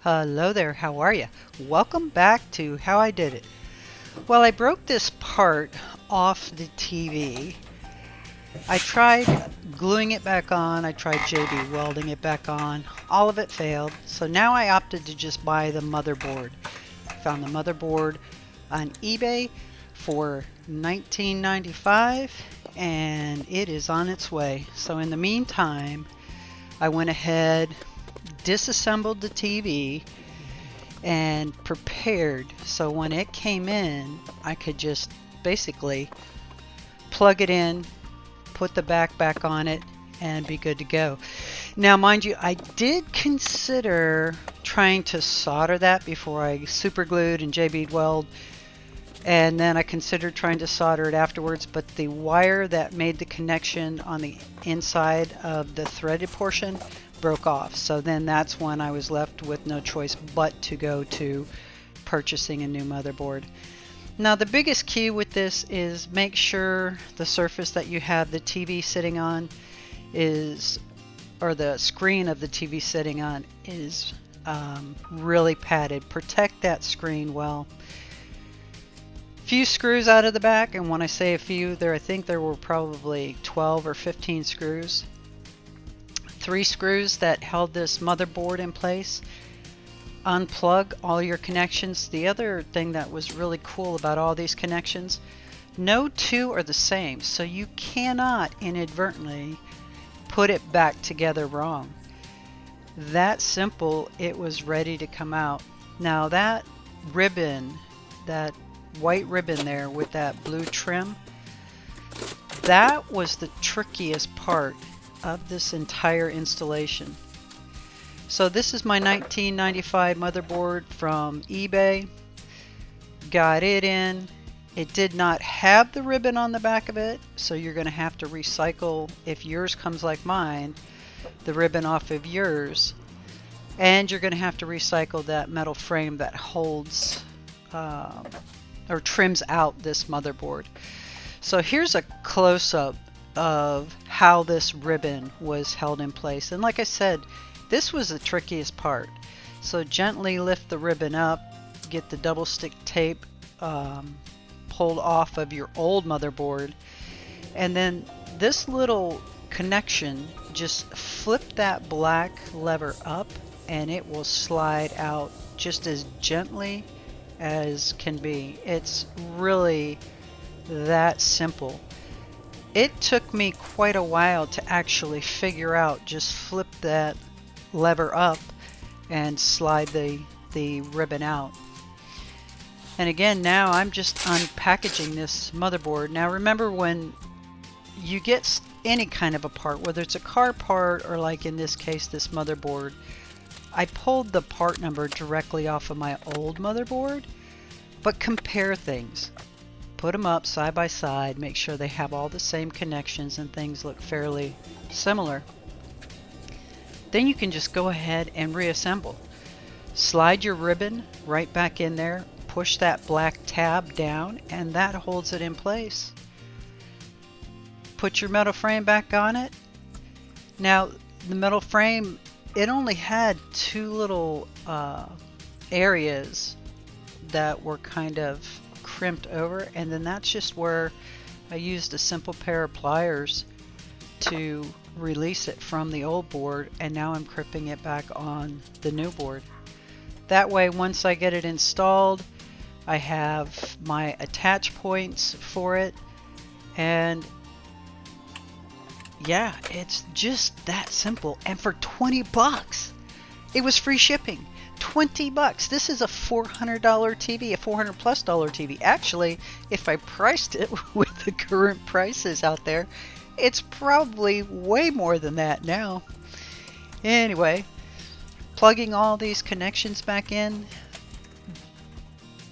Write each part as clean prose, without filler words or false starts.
Hello there, how are you? Welcome back to How I Did It. Well, I broke this part off the TV. I tried gluing it back on, I tried JB welding it back on. All of it failed, so now I opted to just buy the motherboard. Found the motherboard on eBay for $19.95 and it is on its way. So in the meantime, I went ahead, disassembled the TV and prepared so when it came in I could just basically plug it in, put the back on it and be good to go. Now mind you, I did consider trying to solder that before I super glued and JB weld, and then I considered trying to solder it afterwards, but the wire that made the connection on the inside of the threaded portion broke off. So then that's when I was left with no choice but to go to purchasing a new motherboard. Now the biggest key with this is make sure the surface that you have the TV sitting on is, or the screen of the TV sitting on is really padded. Protect that screen well. Few screws out of the back, and when I say a few, I think there were probably 12 or 15 screws. 3 screws that held this motherboard in place. Unplug all your connections. The other thing that was really cool about all these connections, no two are the same, so you cannot inadvertently put it back together wrong. That simple, it was ready to come out. Now that ribbon, that white ribbon there with that blue trim, that was the trickiest part of this entire installation. So this is my 1995 motherboard from eBay. Got it in. It did not have the ribbon on the back of it, so you're going to have to recycle, if yours comes like mine, the ribbon off of yours, and you're going to have to recycle that metal frame that holds or trims out this motherboard. So here's a close-up of how this ribbon was held in place, and like I said, this was the trickiest part. So gently lift the ribbon up, get the double stick tape pulled off of your old motherboard, and then this little connection, just flip that black lever up and it will slide out just as gently as can be. It's really that simple. It took me quite a while to actually figure out, just flip that lever up and slide the ribbon out. And again, now I'm just unpackaging this motherboard. Now remember, when you get any kind of a part, whether it's a car part or like in this case this motherboard, I pulled the part number directly off of my old motherboard, but compare things. Put them up side by side, make sure they have all the same connections and things look fairly similar. Then you can just go ahead and reassemble. Slide your ribbon right back in there, push that black tab down, and that holds it in place. Put your metal frame back on it. Now the metal frame, it only had 2 little areas that were kind of crimped over, and then that's just where I used a simple pair of pliers to release it from the old board, and now I'm crimping it back on the new board. That way, once I get it installed, I have my attach points for it, and yeah, it's just that simple. And for 20 bucks, it was free shipping. 20 bucks. This is a $400 TV, a $400 plus TV. Actually, if I priced it with the current prices out there, it's probably way more than that now. Anyway, plugging all these connections back in,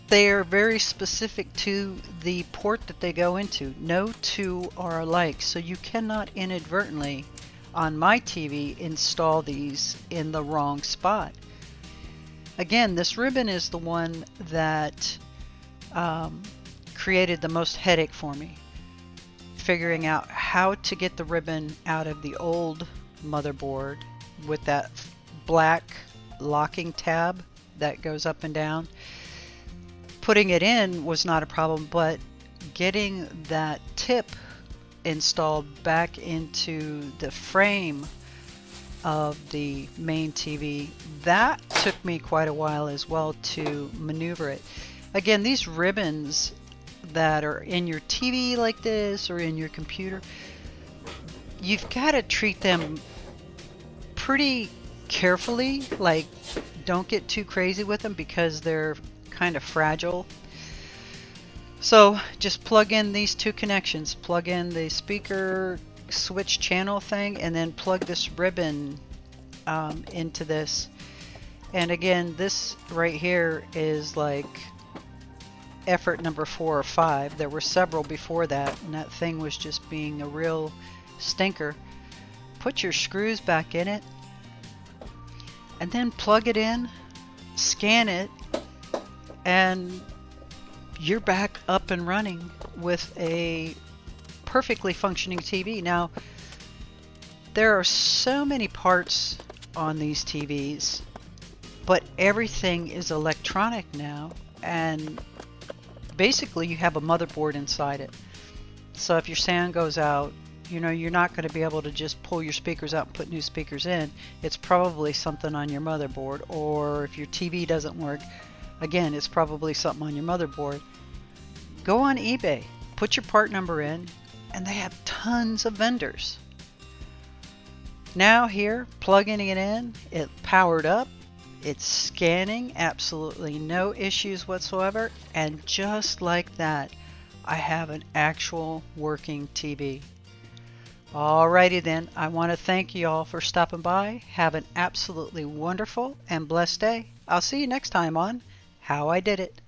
they are very specific to the port that they go into. No two are alike, so you cannot inadvertently, on my TV, install these in the wrong spot. Again, this ribbon is the one that created the most headache for me. Figuring out how to get the ribbon out of the old motherboard with that black locking tab that goes up and down. Putting it in was not a problem, but getting that tip installed back into the frame of the main TV, that took me quite a while as well to maneuver it. Again, these ribbons that are in your TV like this or in your computer, you've got to treat them pretty carefully. Like, don't get too crazy with them because they're kind of fragile. So just plug in these two connections. Plug in the speaker switch channel thing, and then plug this ribbon into this. And again, this right here is like effort number 4 or 5. There were several before that, and that thing was just being a real stinker. Put your screws back in it, and then plug it in, scan it, and you're back up and running with a perfectly functioning TV. Now, there are so many parts on these TVs, but everything is electronic now, and basically you have a motherboard inside it. So if your sound goes out, you know, you're not going to be able to just pull your speakers out and put new speakers in. It's probably something on your motherboard, or if your TV doesn't work, again, it's probably something on your motherboard. Go on eBay, put your part number in, and they have tons of vendors. Now here, plugging it in, it powered up, it's scanning, absolutely no issues whatsoever, and just like that, I have an actual working TV. Alrighty then, I want to thank you all for stopping by. Have an absolutely wonderful and blessed day. I'll see you next time on How I Did It.